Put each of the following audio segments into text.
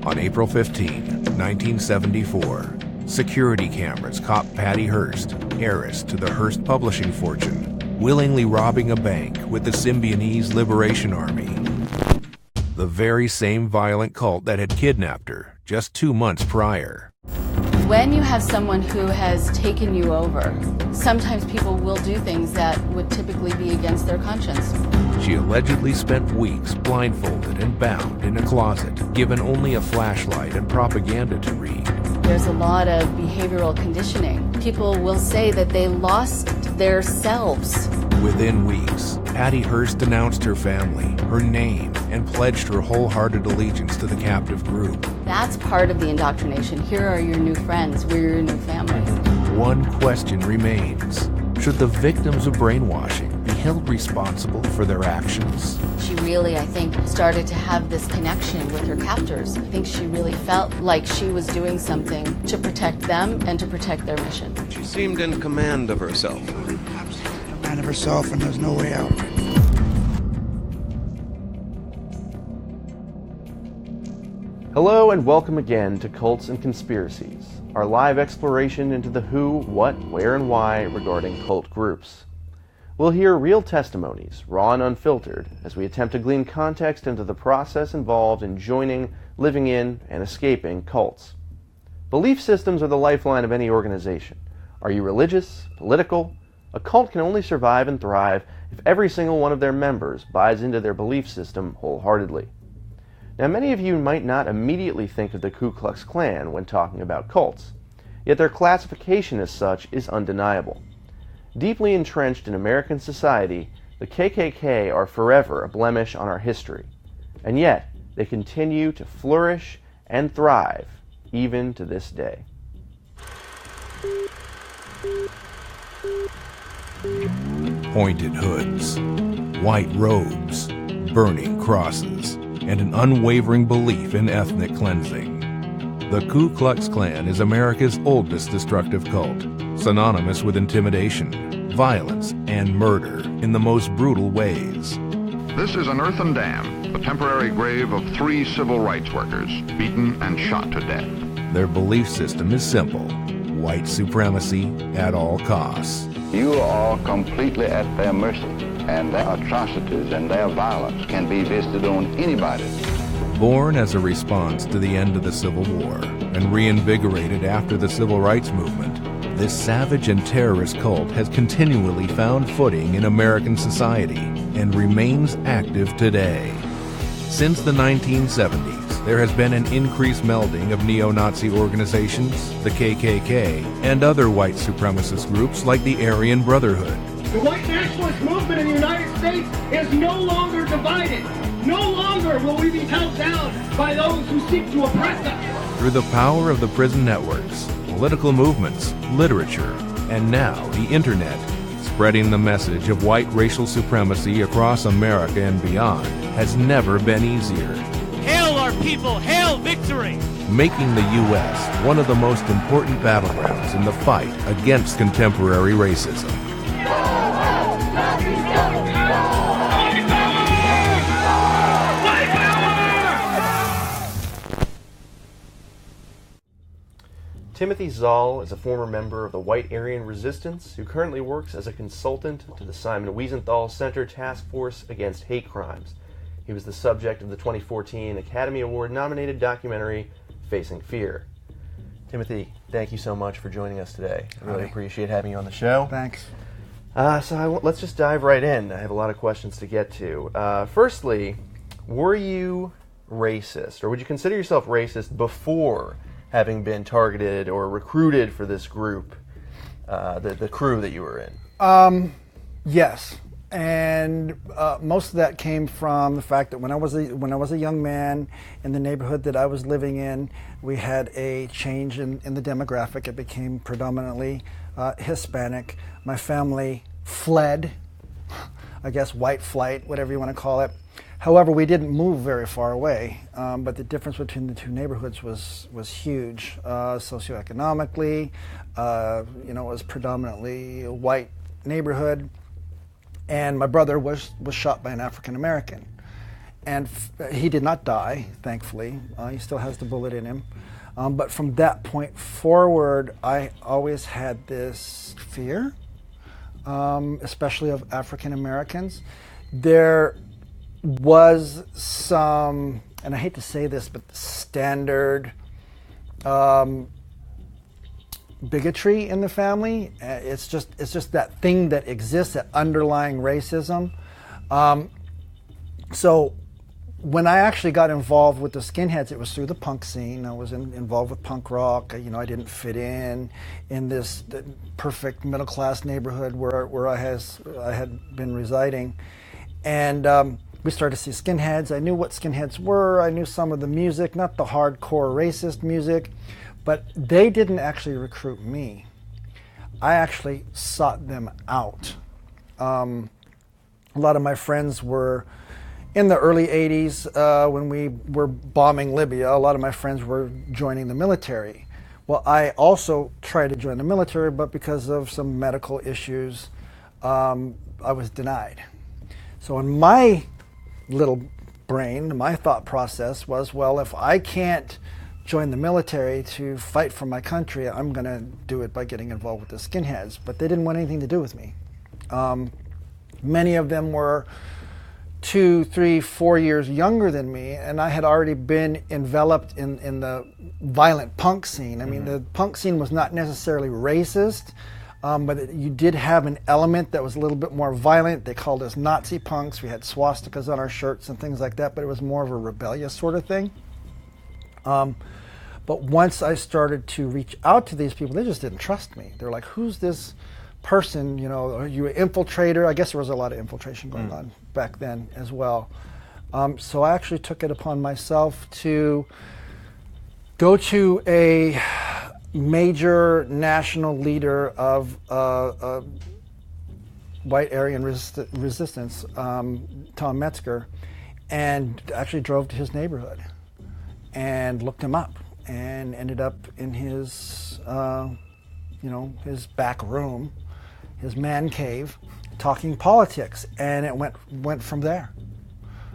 On April 15, 1974, security cameras caught Patty Hearst, heiress to the Hearst publishing fortune, willingly robbing a bank with the Symbionese Liberation Army, the very same violent cult that had kidnapped her just 2 months prior. When you have someone who has taken you over, sometimes people will do things that would typically be against their conscience. She allegedly spent weeks blindfolded and bound in a closet, given only a flashlight and propaganda to read. There's a lot of behavioral conditioning. People will say that they lost their selves. Within weeks, Patty Hearst denounced her family, her name, and pledged her wholehearted allegiance to the captive group. That's part of the indoctrination. Here are your new friends. We're your new family. One question remains. Should the victims of brainwashing be held responsible for their actions? She really, I think, started to have this connection with her captors. I think she really felt like she was doing something to protect them and to protect their mission. She seemed in command of herself. Absolutely command of herself, and there's no way out. Hello and welcome again to Cults and Conspiracies, our live exploration into the who, what, where, and why regarding cult groups. We'll hear real testimonies, raw and unfiltered, as we attempt to glean context into the process involved in joining, living in, and escaping cults. Belief systems are the lifeline of any organization. Are you religious, political? A cult can only survive and thrive if every single one of their members buys into their belief system wholeheartedly. Now, many of you might not immediately think of the Ku Klux Klan when talking about cults, yet their classification as such is undeniable. Deeply entrenched in American society, the KKK are forever a blemish on our history, and yet they continue to flourish and thrive even to this day. Pointed hoods, white robes, burning crosses, and an unwavering belief in ethnic cleansing. The Ku Klux Klan is America's oldest destructive cult, synonymous with intimidation, violence, and murder in the most brutal ways. This is an earthen dam, the temporary grave of 3 civil rights workers, beaten and shot to death. Their belief system is simple: white supremacy at all costs. You are completely at their mercy, and their atrocities and their violence can be visited on anybody. Born as a response to the end of the Civil War and reinvigorated after the Civil Rights Movement, this savage and terrorist cult has continually found footing in American society and remains active today. Since the 1970s, there has been an increased melding of neo-Nazi organizations, the KKK, and other white supremacist groups like the Aryan Brotherhood. The white nationalist movement in the United States is no longer divided. No longer will we be held down by those who seek to oppress us. Through the power of the prison networks, political movements, literature, and now the internet, spreading the message of white racial supremacy across America and beyond has never been easier. Hail our people! Hail victory! Making the U.S. one of the most important battlegrounds in the fight against contemporary racism. Timothy Zoll is a former member of the White Aryan Resistance who currently works as a consultant to the Simon Wiesenthal Center Task Force Against Hate Crimes. He was the subject of the 2014 Academy Award-nominated documentary, Facing Fear. Timothy, thank you so much for joining us today. I really appreciate having you on the show. Thanks. Let's just dive right in. I have a lot of questions to get to. Firstly, were you racist, or would you consider yourself racist before having been targeted or recruited for this group, the crew that you were in? Yes, and most of that came from the fact that when I was a young man in the neighborhood that I was living in, we had a change in the demographic. It became predominantly Hispanic. My family fled, I guess white flight, whatever you want to call it. However, we didn't move very far away, but the difference between the two neighborhoods was huge. Socioeconomically, it was predominantly a white neighborhood, and my brother was shot by an African American. he did not die, thankfully. He still has the bullet in him. But from that point forward, I always had this fear, especially of African Americans. There was some, and I hate to say this, but standard bigotry in the family. It's just that thing that exists, that underlying racism. So when I actually got involved with the skinheads, it was through the punk scene. I was involved with punk rock. You know, I didn't fit in this perfect middle class neighborhood where I had been residing, and we started to see skinheads. I knew what skinheads were. I knew some of the music, not the hardcore racist music, but they didn't actually recruit me. I actually sought them out. A lot of my friends were in the early 80s, when we were bombing Libya, a lot of my friends were joining the military. Well, I also tried to join the military, but because of some medical issues, I was denied. So in my little brain, my thought process was, well, if I can't join the military to fight for my country, I'm going to do it by getting involved with the skinheads. But they didn't want anything to do with me. Many of them were 2, 3, 4 years younger than me, and I had already been enveloped in the violent punk scene. I mean, the punk scene was not necessarily racist, but you did have an element that was a little bit more violent. They called us Nazi punks. We had swastikas on our shirts and things like that, but it was more of a rebellious sort of thing. But once I started to reach out to these people, they just didn't trust me. They're like, who's this person, you know, are you an infiltrator? I guess there was a lot of infiltration going on back then as well. So I actually took it upon myself to go to a major national leader of white Aryan resistance, Tom Metzger, and actually drove to his neighborhood and looked him up and ended up in his, his back room, his man cave, talking politics, and it went from there.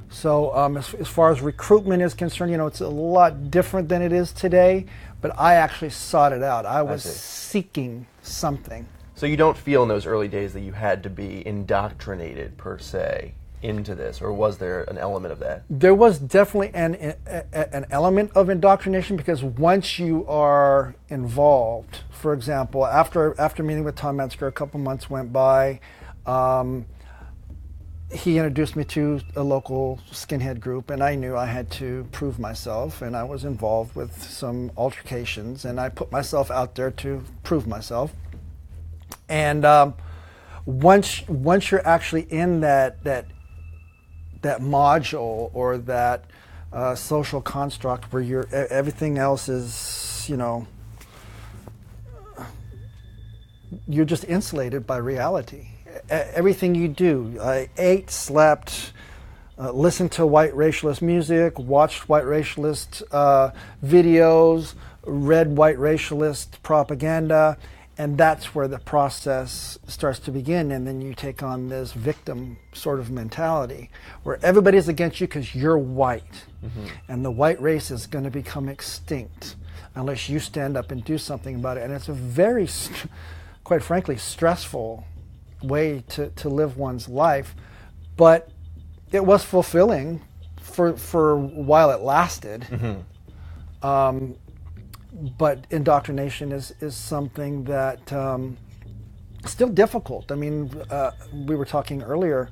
So as far as recruitment is concerned, you know, it's a lot different than it is today, but I actually sought it out. I was seeking something. So you don't feel in those early days that you had to be indoctrinated per se into this, or was there an element of that? There was definitely an element of indoctrination, because once you are involved, for example, after meeting with Tom Metzger, a couple months went by. He introduced me to a local skinhead group, and I knew I had to prove myself, and I was involved with some altercations, and I put myself out there to prove myself. And once you're actually in that module or that social construct where everything else is, you know, you're just insulated by reality. Everything you do, I ate, slept, listened to white racialist music, watched white racialist videos, read white racialist propaganda, and that's where the process starts to begin. And then you take on this victim sort of mentality where everybody's against you because you're white. And the white race is going to become extinct unless you stand up and do something about it. And it's a very, quite frankly, stressful way to live one's life, but it was fulfilling for while it lasted. But indoctrination is something that still difficult. I mean, we were talking earlier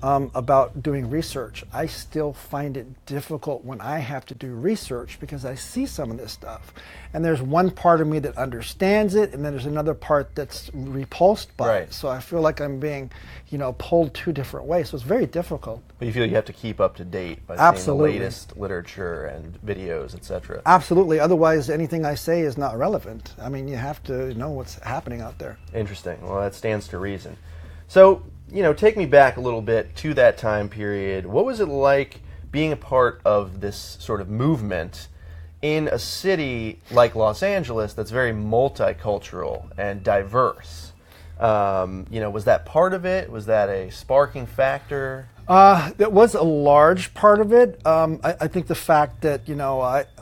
about doing research. I still find it difficult when I have to do research because I see some of this stuff. And there's one part of me that understands it, and then there's another part that's repulsed by it. So I feel like I'm being, pulled two different ways. So it's very difficult. But you feel you have to keep up to date by seeing the latest literature and videos, etc. Absolutely. Otherwise, anything I say is not relevant. I mean, you have to know what's happening out there. Interesting. Well, that stands to reason. So, take me back a little bit to that time period. What was it like being a part of this sort of movement in a city like Los Angeles that's very multicultural and diverse? Was that part of it? Was that a sparking factor? That was a large part of it. I think the fact that,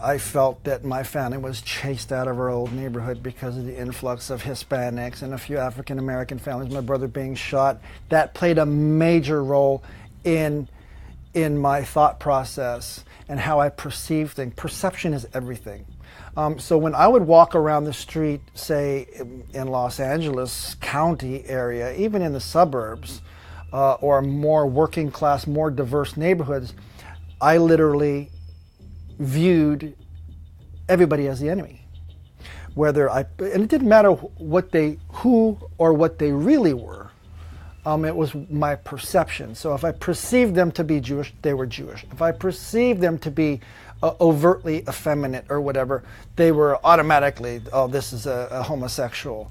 I felt that my family was chased out of our old neighborhood because of the influx of Hispanics and a few African American families, my brother being shot, that played a major role in my thought process and how I perceive things. Perception is everything. So when I would walk around the street, say in Los Angeles County area, even in the suburbs, or more working class, more diverse neighborhoods, I literally viewed everybody as the enemy. And it didn't matter who or what they really were. It was my perception. So if I perceived them to be Jewish, they were Jewish. If I perceived them to be overtly effeminate or whatever, they were automatically, oh, this is a homosexual.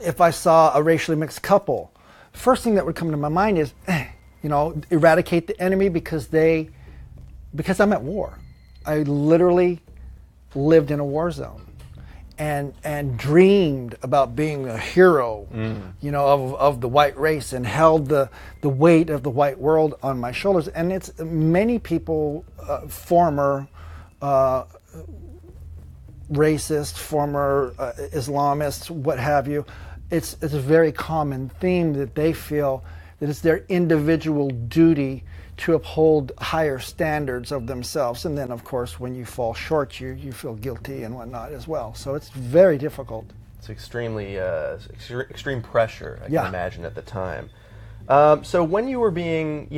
If I saw a racially mixed couple, first thing that would come to my mind is, eradicate the enemy because I'm at war. I literally lived in a war zone and dreamed about being a hero, of the white race, and held the weight of the white world on my shoulders. And it's many people, former racists, former Islamists, what have you, it's a very common theme that they feel that it's their individual duty to uphold higher standards of themselves. And then, of course, when you fall short, you feel guilty and whatnot as well. So it's very difficult. It's extremely extreme pressure, I can imagine, at the time. So when you were being,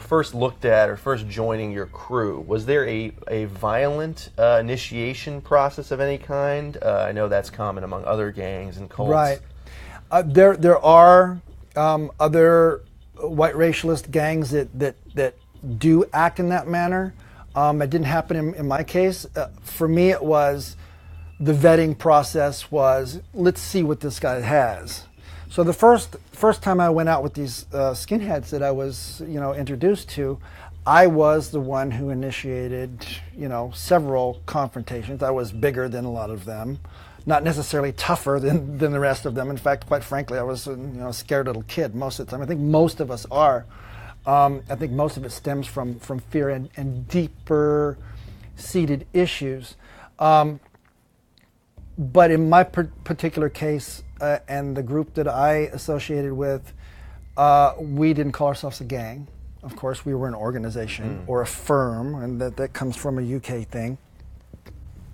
first looked at or first joining your crew, was there a violent initiation process of any kind? I know that's common among other gangs and cults. Right. There are other white racialist gangs that do act in that manner. It didn't happen in my case. For me, it was the vetting process was, let's see what this guy has. So the first time I went out with these skinheads that I was, introduced to, I was the one who initiated, several confrontations. I was bigger than a lot of them, not necessarily tougher than the rest of them. In fact, quite frankly, I was a scared little kid most of the time. I think most of us are. I think most of it stems from fear and deeper seated issues. But in my particular case, and the group that I associated with, we didn't call ourselves a gang. Of course, we were an organization or a firm, and that comes from a UK thing.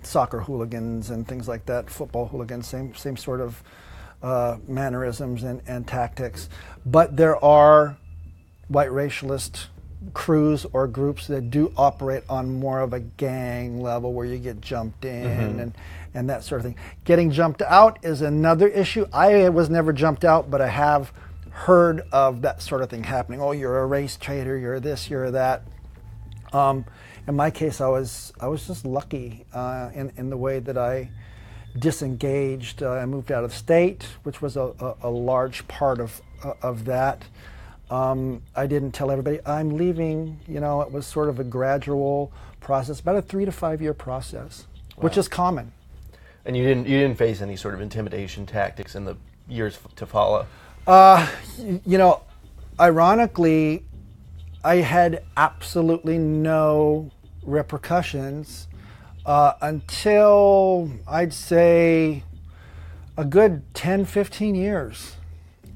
Soccer hooligans and things like that, football hooligans, same sort of mannerisms and tactics. But there are white racialist crews or groups that do operate on more of a gang level where you get jumped in and that sort of thing. Getting jumped out is another issue. I was never jumped out, but I have heard of that sort of thing happening. Oh, you're a race traitor, you're this, you're that. In my case, I was just lucky in the way that I disengaged. I moved out of state, which was a large part of that. I didn't tell everybody I'm leaving. It was sort of a gradual process, about a 3 to 5 year process, which is common. And you didn't face any sort of intimidation tactics in the years to follow? Ironically, I had absolutely no repercussions until I'd say a good 10, 15 years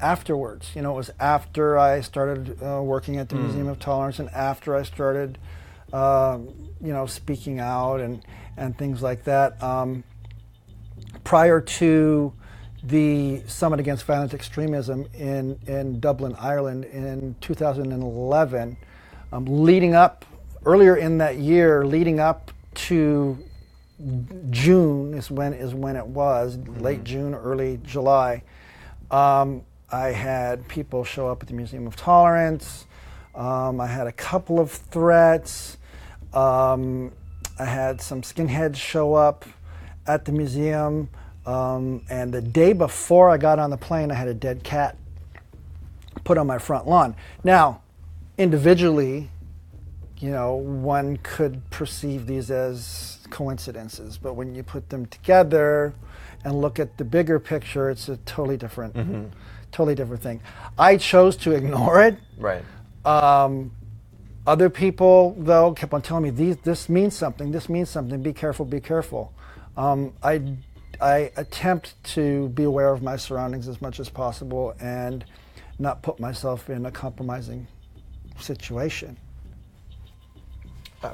afterwards. It was after I started working at the Museum of Tolerance and after I started, speaking out and things like that. Prior to the Summit Against Violent Extremism in Dublin, Ireland in 2011, earlier in that year, leading up to June is when it was, late June, early July. I had people show up at the Museum of Tolerance. I had a couple of threats. I had some skinheads show up at the museum. And the day before I got on the plane, I had a dead cat put on my front lawn. Now, individually, one could perceive these as coincidences, but when you put them together and look at the bigger picture, it's a totally different totally different thing. I chose to ignore it. Right. Other people, though, kept on telling me, this means something, this means something, be careful, be careful. I attempt to be aware of my surroundings as much as possible and not put myself in a compromising situation.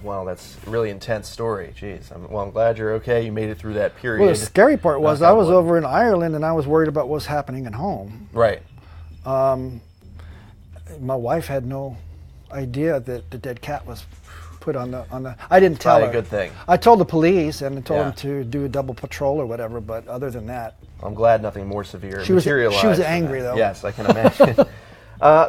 Well, that's a really intense story. Jeez. I'm glad you're okay. You made it through that period. Well, the scary part was I was over in Ireland and I was worried about what was happening at home. Right. My wife had no idea that the dead cat was put on the. I didn't tell her. Probably a good thing. I told the police and I told them to do a double patrol or whatever. But other than that, I'm glad nothing more severe materialized. She was angry though. Yes, I can imagine.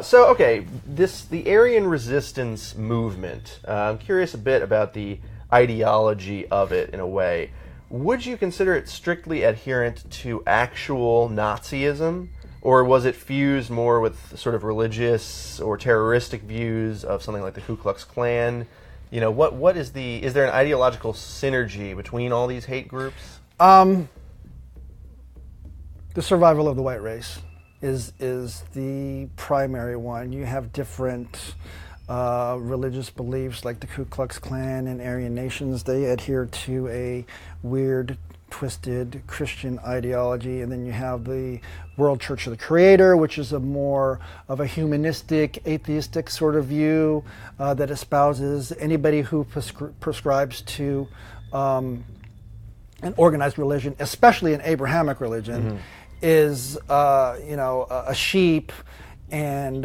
So, okay, the Aryan resistance movement. I'm curious a bit about the ideology of it in a way. Would you consider it strictly adherent to actual Nazism? Or was it fused more with sort of religious or terroristic views of something like the Ku Klux Klan? You know, is there an ideological synergy between all these hate groups? The survival of the white race is the primary one. You have different religious beliefs like the Ku Klux Klan and Aryan nations. They adhere to a weird, twisted Christian ideology, and then you have the World Church of the Creator, which is a more of a humanistic, atheistic sort of view that espouses anybody who prescribes to an organized religion, especially an Abrahamic religion, is a sheep, and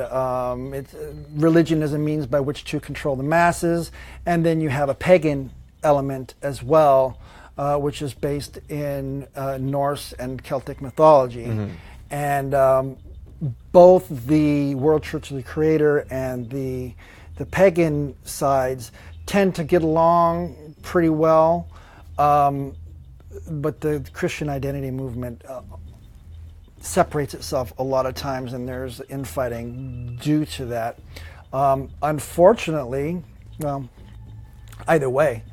religion is a means by which to control the masses. And then you have a pagan element as well, which is based in Norse and Celtic mythology. And both the World Church of the Creator and the pagan sides tend to get along pretty well, but the Christian identity movement separates itself a lot of times, and there's infighting due to that. Unfortunately, well, either way,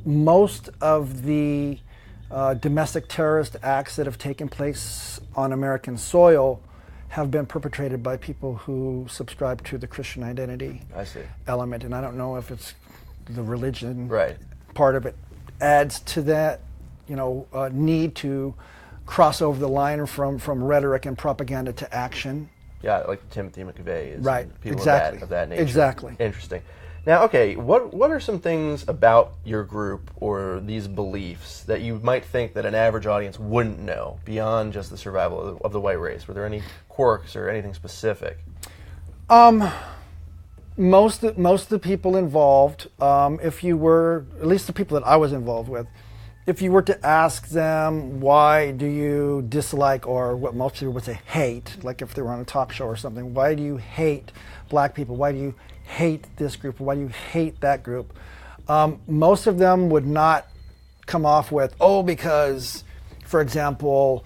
most of the domestic terrorist acts that have taken place on American soil have been perpetrated by people who subscribe to the Christian identity element. And I don't know if it's the religion part of it adds to that, need to cross over the line from rhetoric and propaganda to action. Yeah, like Timothy McVeigh is people exactly. of that nature. Exactly. Interesting. Now, okay, what are some things about your group or these beliefs that you might think that an average audience wouldn't know beyond just the survival of the white race? Were there any quirks or anything specific? Most of the people involved, if you were, at least the people that I was involved with, if you were to ask them, why do you dislike, or what most people would say, hate, like if they were on a talk show or something, why do you hate black people? Why do you hate this group? Why do you hate that group? Most of them would not come off with, because, for example,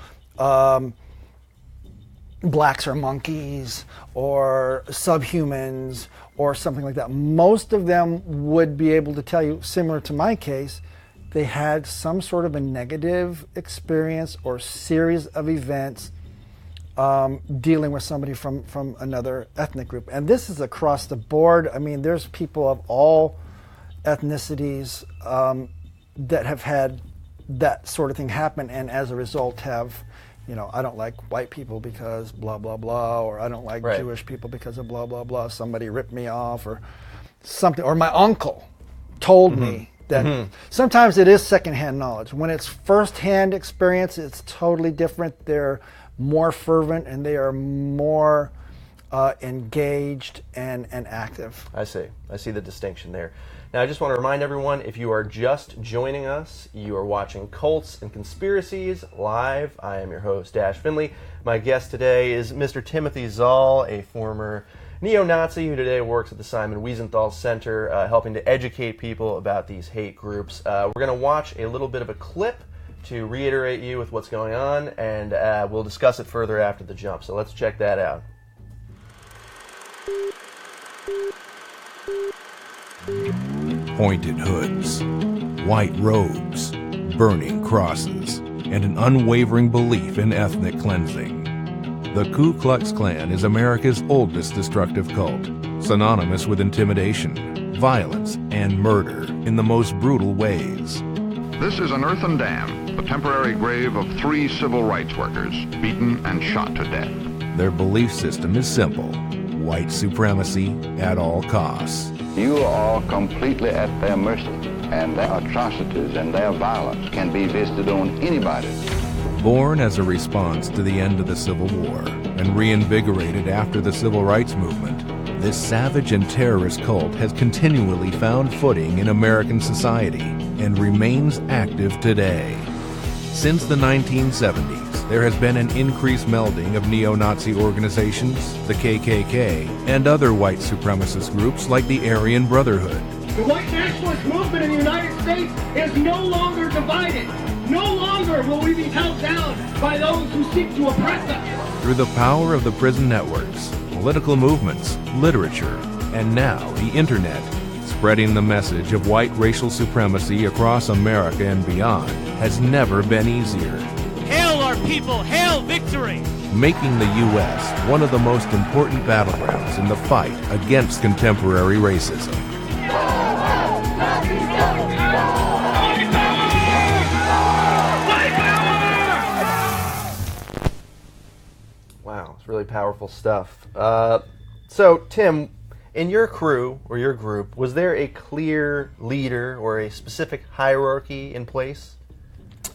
blacks are monkeys or subhumans or something like that. Most of them would be able to tell you, similar to my case, they had some sort of a negative experience or series of events dealing with somebody from another ethnic group. And this is across the board. I mean, there's people of all ethnicities that have had that sort of thing happen, and as a result have, I don't like white people because blah, blah, blah, or I don't like Jewish people because of blah, blah, blah. Somebody ripped me off or something, or my uncle told me that. Sometimes it is secondhand knowledge. When it's firsthand experience, it's totally different. They're more fervent and they are more engaged and active. I see the distinction there. Now, I just want to remind everyone, if you are just joining us, you are watching Cults and Conspiracies live. I am your host, Dash Finley. My guest today is Mr. Timothy Zoll, a former neo-Nazi who today works at the Simon Wiesenthal Center, helping to educate people about these hate groups. We're going to watch a little bit of a clip to reiterate you with what's going on, and we'll discuss it further after the jump. So let's check that out. Pointed hoods, white robes, burning crosses, and an unwavering belief in ethnic cleansing. The Ku Klux Klan is America's oldest destructive cult, synonymous with intimidation, violence, and murder in the most brutal ways. This is an earthen dam, the temporary grave of 3 civil rights workers, beaten and shot to death. Their belief system is simple: white supremacy at all costs. You are completely at their mercy, and their atrocities and their violence can be visited on anybody. Born as a response to the end of the Civil War and reinvigorated after the Civil Rights Movement, this savage and terrorist cult has continually found footing in American society and remains active today. Since the 1970s, there has been an increased melding of neo-Nazi organizations, the KKK, and other white supremacist groups like the Aryan Brotherhood. The white nationalist movement in the United States is no longer divided. No longer will we be held down by those who seek to oppress us. Through the power of the prison networks, political movements, literature, and now the internet, spreading the message of white racial supremacy across America and beyond has never been easier. Hail our people, hail victory! Making the U.S. one of the most important battlegrounds in the fight against contemporary racism. Wow, it's really powerful stuff. So, Tim, in your crew or your group, was there a clear leader or a specific hierarchy in place?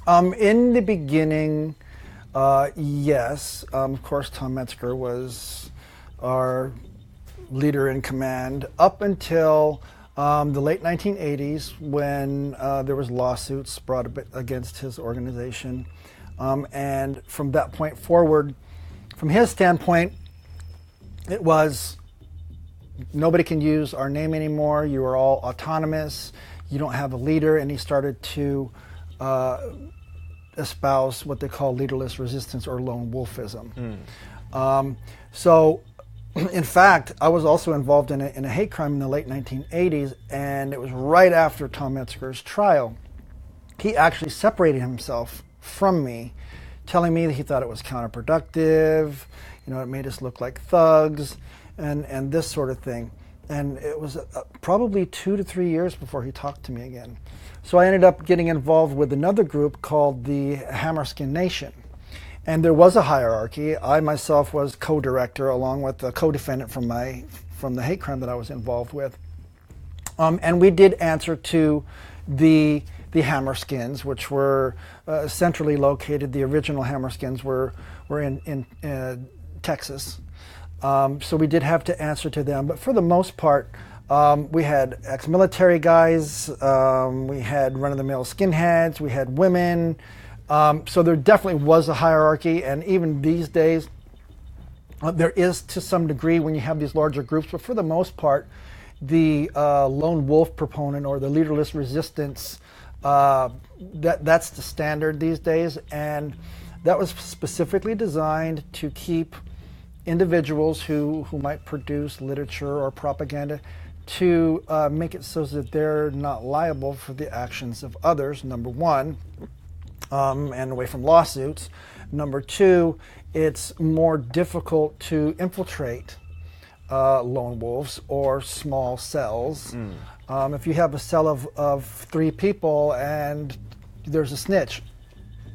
In the beginning, yes. Of course, Tom Metzger was our leader in command up until the late 1980s when there was lawsuits brought against his organization. And from that point forward, from his standpoint, it was nobody can use our name anymore. You are all autonomous. You don't have a leader. And he started to espouse what they call leaderless resistance or lone wolfism. So, in fact, I was also involved in a hate crime in the late 1980s, and it was right after Tom Metzger's trial. He actually separated himself from me, telling me that he thought it was counterproductive, it made us look like thugs, and this sort of thing. And it was probably 2 to 3 years before he talked to me again. So I ended up getting involved with another group called the Hammerskin Nation. And there was a hierarchy. I myself was co-director along with a co-defendant from the hate crime that I was involved with. And we did answer to the Hammerskins, which were centrally located. The original Hammerskins were in Texas. So we did have to answer to them. But for the most part, we had ex-military guys, we had run-of-the-mill skinheads, we had women. So there definitely was a hierarchy, and even these days, there is to some degree when you have these larger groups, but for the most part, the lone wolf proponent or the leaderless resistance, that's the standard these days, and that was specifically designed to keep individuals who might produce literature or propaganda to make it so that they're not liable for the actions of others, number one, and away from lawsuits. Number two, it's more difficult to infiltrate lone wolves or small cells. If you have a cell of 3 people and there's a snitch,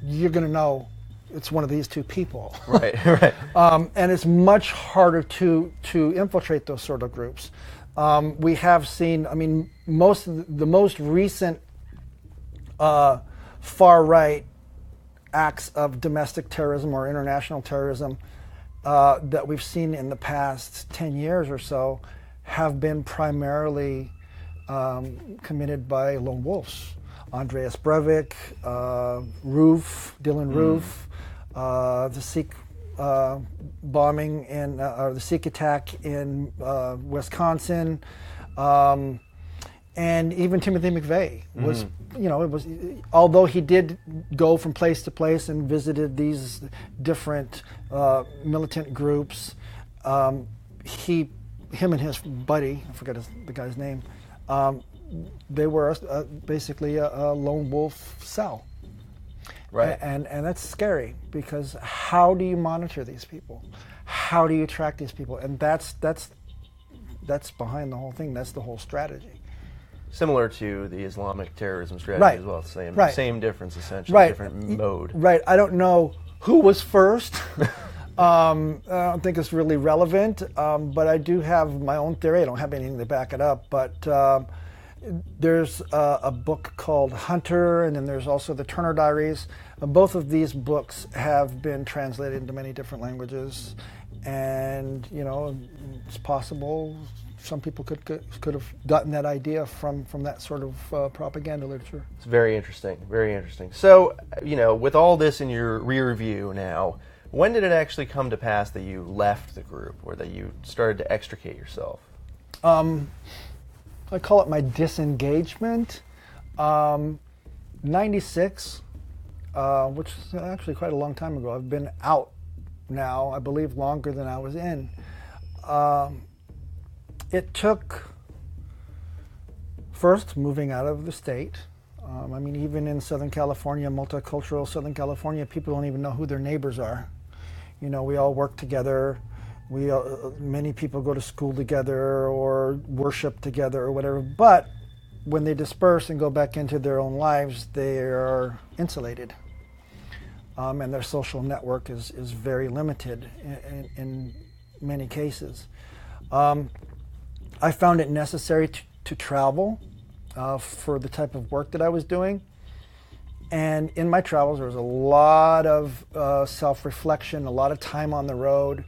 you're going to know it's one of these 2 people. Right, right. And it's much harder to infiltrate those sort of groups. We have seen, the most recent far-right acts of domestic terrorism or international terrorism that we've seen in the past 10 years or so have been primarily committed by lone wolves. Andreas Breivik, Dylan Roof, the Sikh bombing or the Sikh attack in Wisconsin, and even Timothy McVeigh was, it was, although he did go from place to place and visited these different militant groups, him and his buddy, I forget the guy's name, they were basically a lone wolf cell. Right. And that's scary, because how do you monitor these people? How do you track these people? And that's behind the whole thing. That's the whole strategy. Similar to the Islamic terrorism strategy as well. Same difference, essentially. Different mode. Right. I don't know who was first. I don't think it's really relevant, but I do have my own theory. I don't have anything to back it up, but there's a book called Hunter, and then there's also the Turner Diaries. Both of these books have been translated into many different languages, and it's possible some people could have gotten that idea from that sort of propaganda literature. It's very interesting, very interesting. So, with all this in your rear view now, when did it actually come to pass that you left the group, or that you started to extricate yourself? I call it my disengagement. 96, which is actually quite a long time ago. I've been out now, I believe, longer than I was in. It took first moving out of the state. Even in Southern California, multicultural Southern California, people don't even know who their neighbors are. We all work together. Many people go to school together or worship together or whatever. But when they disperse and go back into their own lives, they are insulated. And their social network is very limited in many cases. I found it necessary to travel for the type of work that I was doing. And in my travels, there was a lot of self-reflection, a lot of time on the road.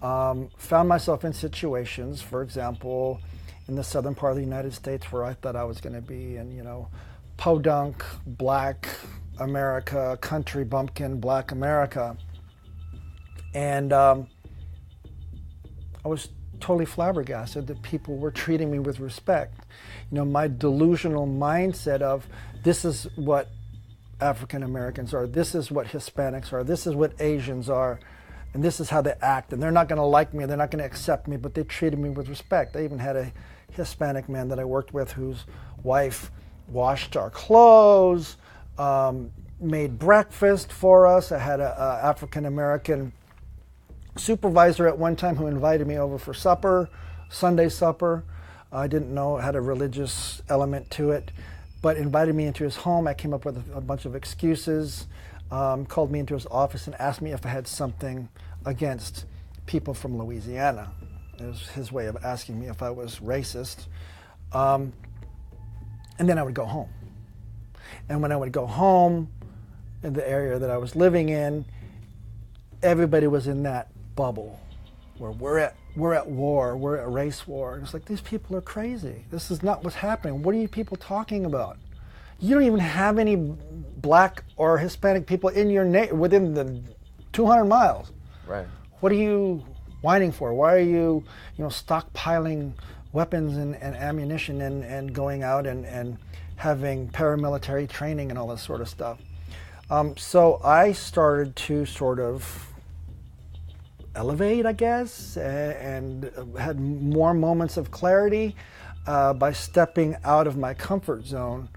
Found myself in situations, for example, in the southern part of the United States where I thought I was going to be in, podunk, black America, country bumpkin, black America. And I was totally flabbergasted that people were treating me with respect. My delusional mindset of this is what African Americans are, this is what Hispanics are, this is what Asians are, and this is how they act, and they're not going to like me, they're not going to accept me, but they treated me with respect. I even had a Hispanic man that I worked with whose wife washed our clothes, made breakfast for us. I had an African American supervisor at one time who invited me over for supper, Sunday supper. I didn't know it had a religious element to it, but invited me into his home. I came up with a bunch of excuses, called me into his office and asked me if I had something against people from Louisiana. It was his way of asking me if I was racist. And then I would go home. And when I would go home, in the area that I was living in, everybody was in that bubble where we're at war, we're at race war. And it's like, these people are crazy. This is not what's happening. What are you people talking about? You don't even have any black or Hispanic people in your within the 200 miles. Right. What are you whining for? Why are you, stockpiling weapons and ammunition and going out and having paramilitary training and all this sort of stuff? So I started to sort of elevate, I guess, and had more moments of clarity by stepping out of my comfort zone.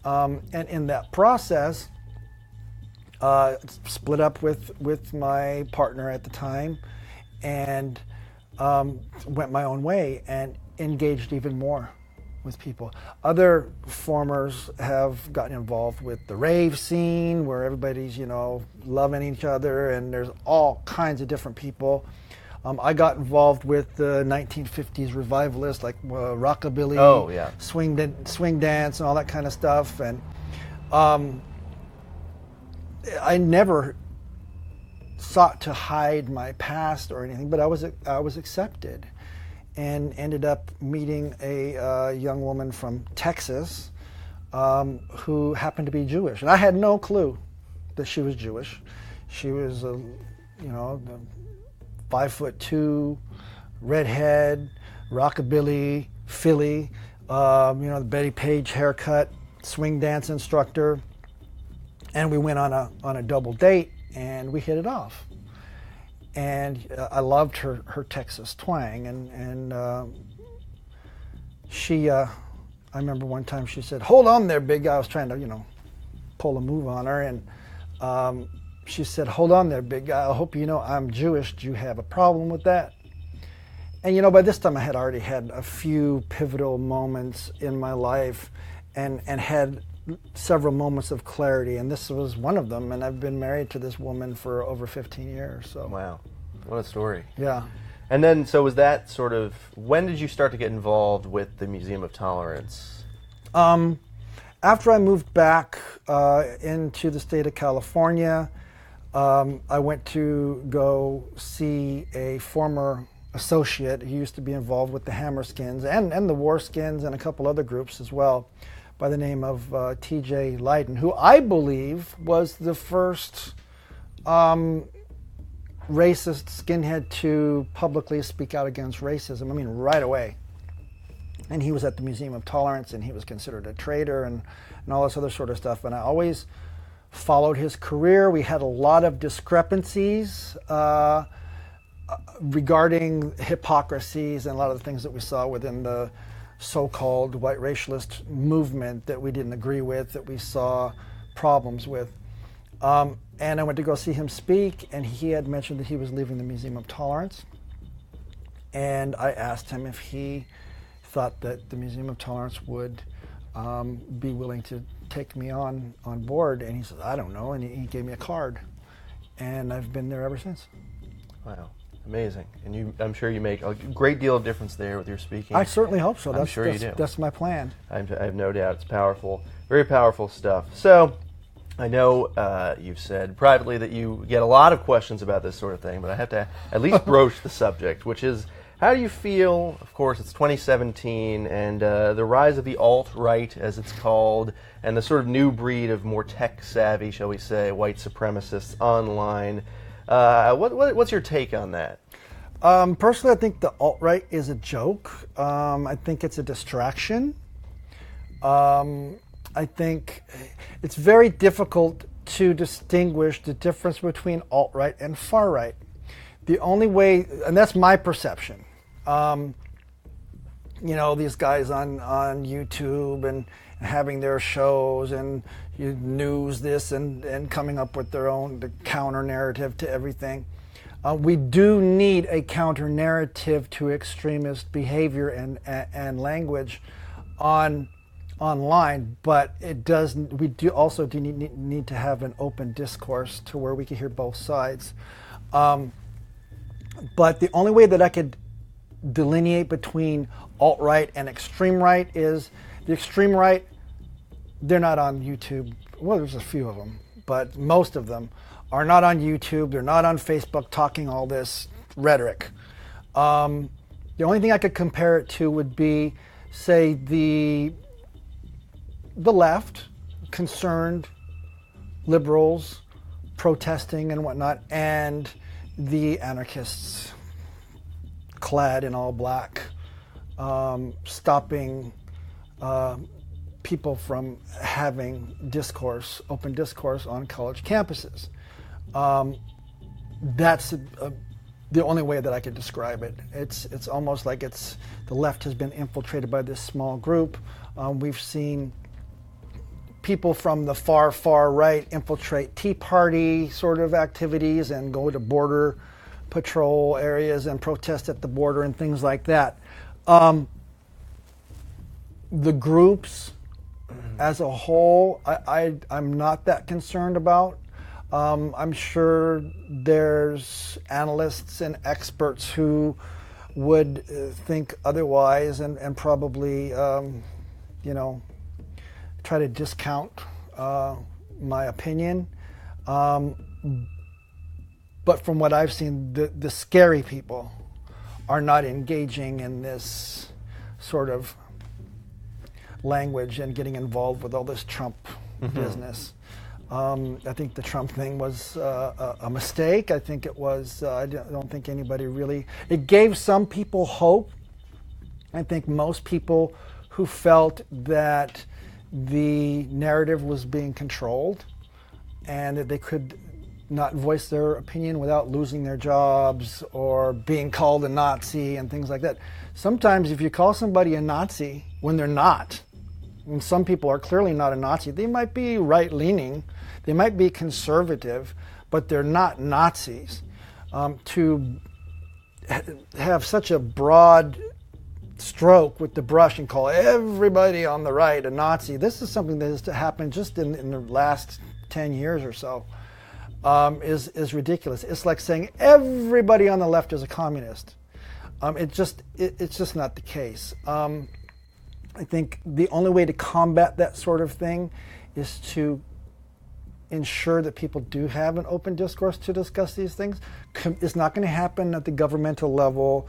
And in that process, split up with my partner at the time and went my own way and engaged even more with people. Other formers have gotten involved with the rave scene where everybody's, loving each other, and there's all kinds of different people. I got involved with the 1950s revivalists like rockabilly, swing dance, and all that kind of stuff. And I never sought to hide my past or anything, but I was accepted. And ended up meeting a young woman from Texas who happened to be Jewish. And I had no clue that she was Jewish. She was, 5'2", redhead, rockabilly, Philly, the Betty Page haircut, swing dance instructor. And we went on a double date, and we hit it off. And I loved her Texas twang, and she, I remember one time she said, "Hold on there, big guy." I was trying to, pull a move on her, and she said, "Hold on there, big guy. I hope you know I'm Jewish. Do you have a problem with that?" And you know, by this time I had already had a few pivotal moments in my life, and had several moments of clarity, and this was one of them. And I've been married to this woman for over 15 years. So wow, what a story. Yeah. And then, so was that sort of, when did you start to get involved with the Museum of Tolerance? After I moved back into the state of California, I went to go see a former associate who used to be involved with the Hammerskins and the Warskins and a couple other groups as well, by the name of T.J. Lydon, who I believe was the first racist skinhead to publicly speak out against racism. I mean, right away. And he was at the Museum of Tolerance, and he was considered a traitor and all this other sort of stuff. And I always followed his career. We had a lot of discrepancies regarding hypocrisies and a lot of the things that we saw within the so-called white racialist movement that we didn't agree with, that we saw problems with. And I went to go see him speak, and he had mentioned that he was leaving the Museum of Tolerance. And I asked him if he thought that the Museum of Tolerance would be willing to take me on board. And he said, "I don't know." And he gave me a card. And I've been there ever since. Wow. Amazing. And I'm sure you make a great deal of difference there with your speaking. I certainly hope so. I'm sure you do. That's my plan. I have no doubt. It's powerful. Very powerful stuff. So, I know you've said privately that you get a lot of questions about this sort of thing, but I have to at least broach the subject, which is, how do you feel, of course, it's 2017, and the rise of the alt-right, as it's called, and the sort of new breed of more tech-savvy, shall we say, white supremacists online. What's your take on that? Personally, I think the alt-right is a joke. I think it's a distraction. I think it's very difficult to distinguish the difference between alt-right and far-right. The only way, and that's my perception, you know, these guys on YouTube and having their shows and news this and coming up with their own the counter narrative to everything. We do need a counter narrative to extremist behavior and language online, but it does. We do also need to have an open discourse to where we can hear both sides. But the only way that I could delineate between alt-right and extreme right is the extreme right, they're not on YouTube. Well, there's a few of them, but most of them are not on YouTube. They're not on Facebook talking all this rhetoric. The only thing I could compare it to would be, say, the left, concerned liberals protesting and whatnot, and the anarchists clad in all black, stopping people from having discourse, open discourse on college campuses. That's the only way that I could describe it. It's almost like the left has been infiltrated by this small group. We've seen people from the far right infiltrate Tea Party sort of activities and go to border patrol areas and protest at the border and things like that. The groups as a whole, I'm not that concerned about. I'm sure there's analysts and experts who would think otherwise and probably, try to discount my opinion. But from what I've seen, the scary people are not engaging in this sort of language and getting involved with all this Trump business. I think the Trump thing was a mistake. I think it was, I don't think anybody really, it gave some people hope. I think most people who felt that the narrative was being controlled and that they could not voice their opinion without losing their jobs or being called a Nazi and things like that. Sometimes if you call somebody a Nazi when they're not, And some people are clearly not a Nazi. They might be right-leaning, they might be conservative, but they're not Nazis. To have such a broad stroke with the brush and call everybody on the right a Nazi, this is something that has happened just in the last 10 years or so, is ridiculous. It's like saying everybody on the left is a communist. It's just not the case. I think the only way to combat that sort of thing is to ensure that people do have an open discourse to discuss these things. It's not going to happen at the governmental level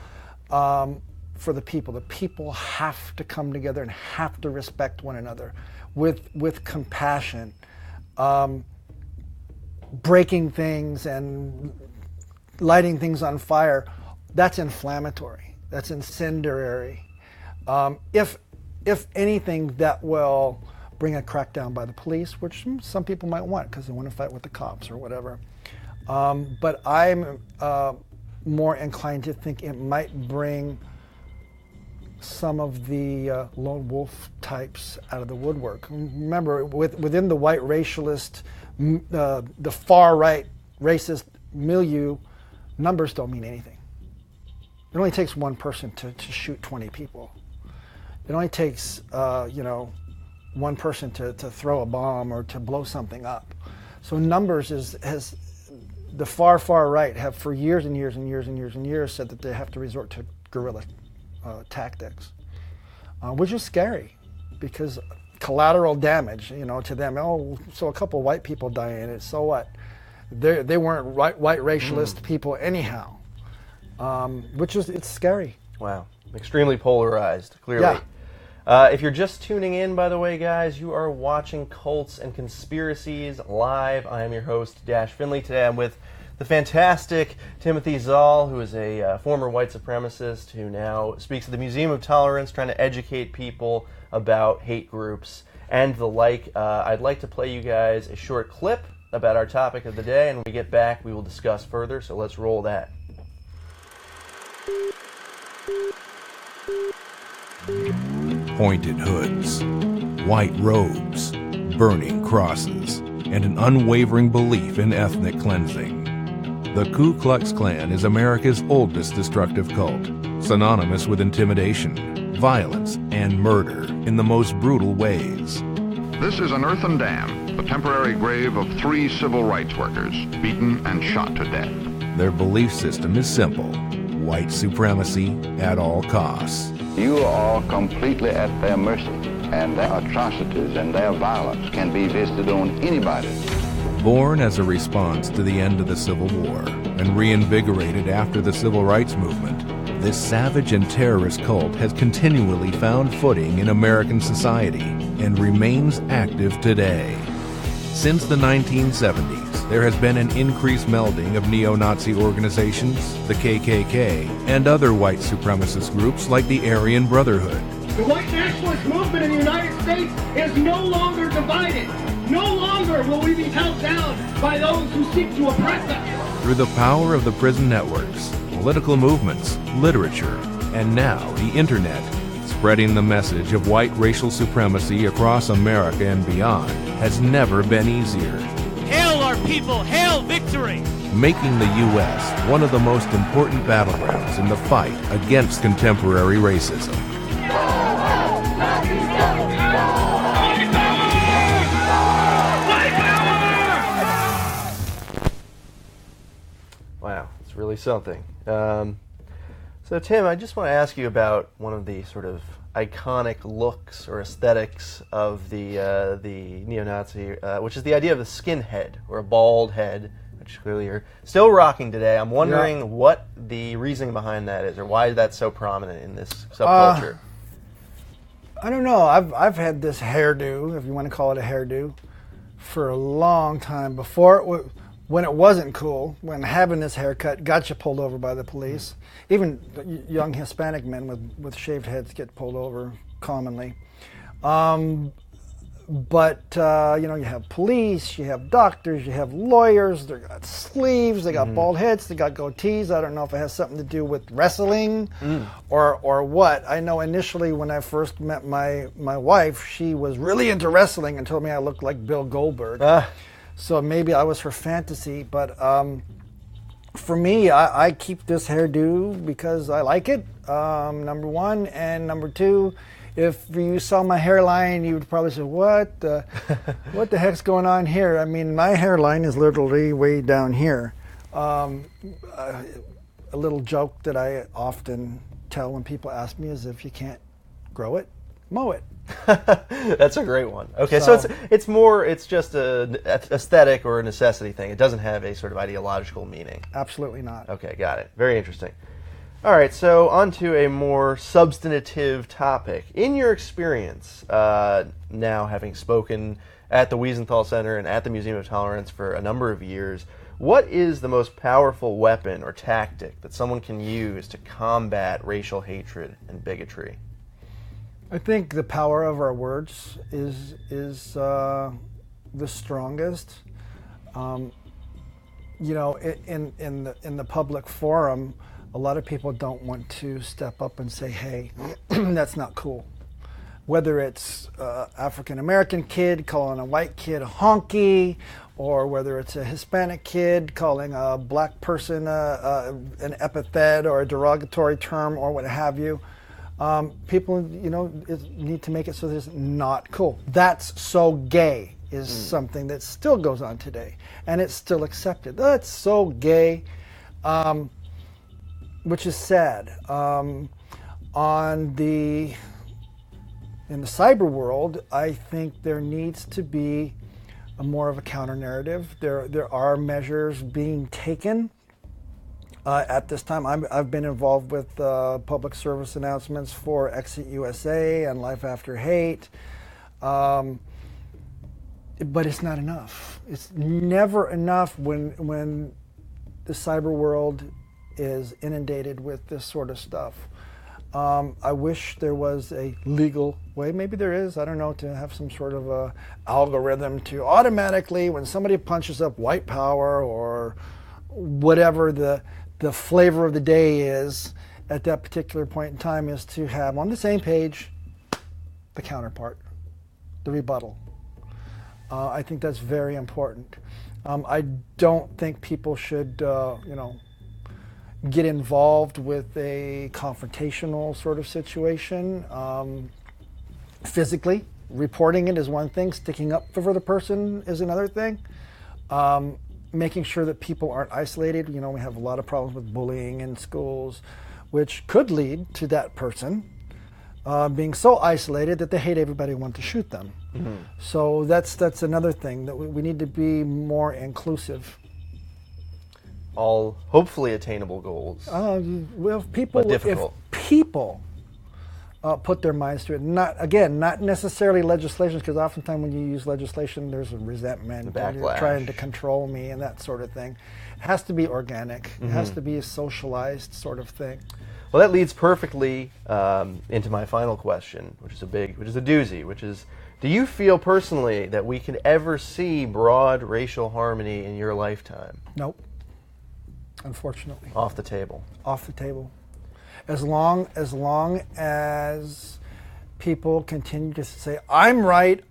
for the people. The people have to come together and have to respect one another with compassion. Breaking things and lighting things on fire, that's inflammatory. That's incendiary. If anything, that will bring a crackdown by the police, which some people might want because they want to fight with the cops or whatever. But I'm more inclined to think it might bring some of the lone wolf types out of the woodwork. Remember, within the white racialist, the far right racist milieu, numbers don't mean anything. It only takes one person to shoot 20 people. It only takes, one person to throw a bomb or to blow something up. So numbers has the far right have for years and years and years and years and years said that they have to resort to guerrilla tactics, which is scary because collateral damage, to them. Oh, so a couple white people die in it. So what? They weren't white racialist people anyhow, it's scary. Wow, extremely polarized, clearly. Yeah. If you're just tuning in, by the way, guys, you are watching Cults and Conspiracies live. I am your host, Dash Finley. Today I'm with the fantastic Timothy Zoll, who is a former white supremacist who now speaks at the Museum of Tolerance, trying to educate people about hate groups and the like. I'd like to play you guys a short clip about our topic of the day, and when we get back, we will discuss further, so let's roll that. Pointed hoods, white robes, burning crosses, and an unwavering belief in ethnic cleansing. The Ku Klux Klan is America's oldest destructive cult, synonymous with intimidation, violence, and murder in the most brutal ways. This is an earthen dam, the temporary grave of 3 civil rights workers, beaten and shot to death. Their belief system is simple: white supremacy at all costs. You are completely at their mercy, and their atrocities and their violence can be visited on anybody. Born as a response to the end of the Civil War and reinvigorated after the Civil Rights Movement, this savage and terrorist cult has continually found footing in American society and remains active today. Since the 1970s, there has been an increased melding of neo-Nazi organizations, the KKK, and other white supremacist groups like the Aryan Brotherhood. The white nationalist movement in the United States is no longer divided. No longer will we be held down by those who seek to oppress us. Through the power of the prison networks, political movements, literature, and now the internet, spreading the message of white racial supremacy across America and beyond has never been easier. Hail our people, hail victory! Making the U.S. one of the most important battlegrounds in the fight against contemporary racism. Wow, it's really something. So Tim, I just want to ask you about one of the sort of iconic looks or aesthetics of the neo-Nazi, which is the idea of the skinhead, or a bald head, which clearly you're still rocking today. I'm wondering what the reasoning behind that is, or why that's so prominent in this subculture. I don't know. I've had this hairdo, if you want to call it a hairdo, for a long time before when it wasn't cool, when having this haircut got you pulled over by the police. Even young Hispanic men with shaved heads get pulled over commonly. But, you know, you have police, you have doctors, you have lawyers, they got sleeves, they got bald heads, they got goatees. I don't know if it has something to do with wrestling or what. I know initially when I first met my wife, she was really into wrestling and told me I looked like Bill Goldberg. So maybe I was her fantasy. But for me, I keep this hairdo because I like it, number one. And number two, if you saw my hairline, you would probably say, what the heck's going on here? I mean, my hairline is literally way down here. A little joke that I often tell when people ask me is, if you can't grow it, mow it. That's a great one. Okay, so it's just an aesthetic or a necessity thing. It doesn't have a sort of ideological meaning. Absolutely not. Okay, got it. Very interesting. All right, so on to a more substantive topic. In your experience, now having spoken at the Wiesenthal Center and at the Museum of Tolerance for a number of years, what is the most powerful weapon or tactic that someone can use to combat racial hatred and bigotry? I think the power of our words is the strongest. You know, in the public forum, a lot of people don't want to step up and say, hey, that's not cool. Whether it's African American kid calling a white kid a honky, or whether it's a Hispanic kid calling a black person an epithet or a derogatory term or what have you. People, you know, need to make it so that it's not cool. That's so gay is something that still goes on today, and it's still accepted. That's so gay. Which is sad. In the cyber world, I think there needs to be more of a counter narrative. There are measures being taken at this time. I've been involved with public service announcements for Exit USA and Life After Hate, but it's not enough. It's never enough when the cyber world is inundated with this sort of stuff. I wish there was a legal way, maybe there is, I don't know, to have some sort of a algorithm to automatically, when somebody punches up white power or whatever the flavor of the day is at that particular point in time, is to have on the same page the counterpart, the rebuttal. I think that's very important. I don't think people should, get involved with a confrontational sort of situation. Physically, reporting it is one thing. Sticking up for the person is another thing. Making sure that people aren't isolated. You know, we have a lot of problems with bullying in schools, which could lead to that person being so isolated that they hate everybody and want to shoot them. Mm-hmm. So that's another thing, that we need to be more inclusive. All hopefully attainable goals. Well, if people put their minds to it, not necessarily legislation, because oftentimes when you use legislation, there's a resentment, and you're trying to control me and that sort of thing. It has to be organic. Mm-hmm. It has to be a socialized sort of thing. Well, that leads perfectly into my final question, which is a doozy, which is, do you feel personally that we can ever see broad racial harmony in your lifetime? Nope. Unfortunately. Off the table. Off the table. As long as people continue to say, I'm right,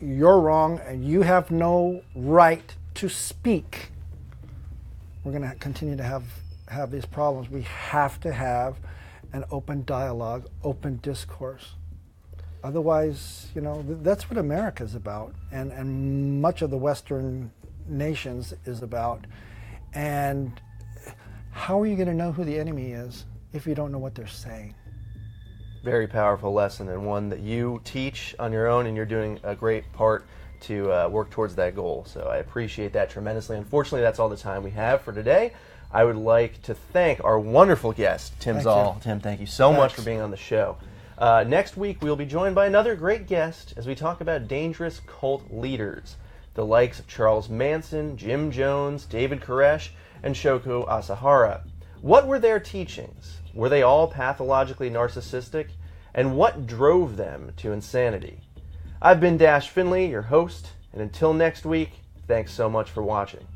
you're wrong, and you have no right to speak, we're going to continue to have these problems. We have to have an open dialogue, open discourse. Otherwise, that's what America's about, and much of the Western nations is about. And how are you going to know who the enemy is if you don't know what they're saying? Very powerful lesson, and one that you teach on your own, and you're doing a great part to work towards that goal. So I appreciate that tremendously. Unfortunately, that's all the time we have for today. I would like to thank our wonderful guest, Tim Zoll. Tim, thank you so much for being on the show. Next week, we'll be joined by another great guest as we talk about dangerous cult leaders, the likes of Charles Manson, Jim Jones, David Koresh, and Shoko Asahara. What were their teachings? Were they all pathologically narcissistic? and what drove them to insanity. I've been Dash Finley, your host, and until next week, thanks so much for watching.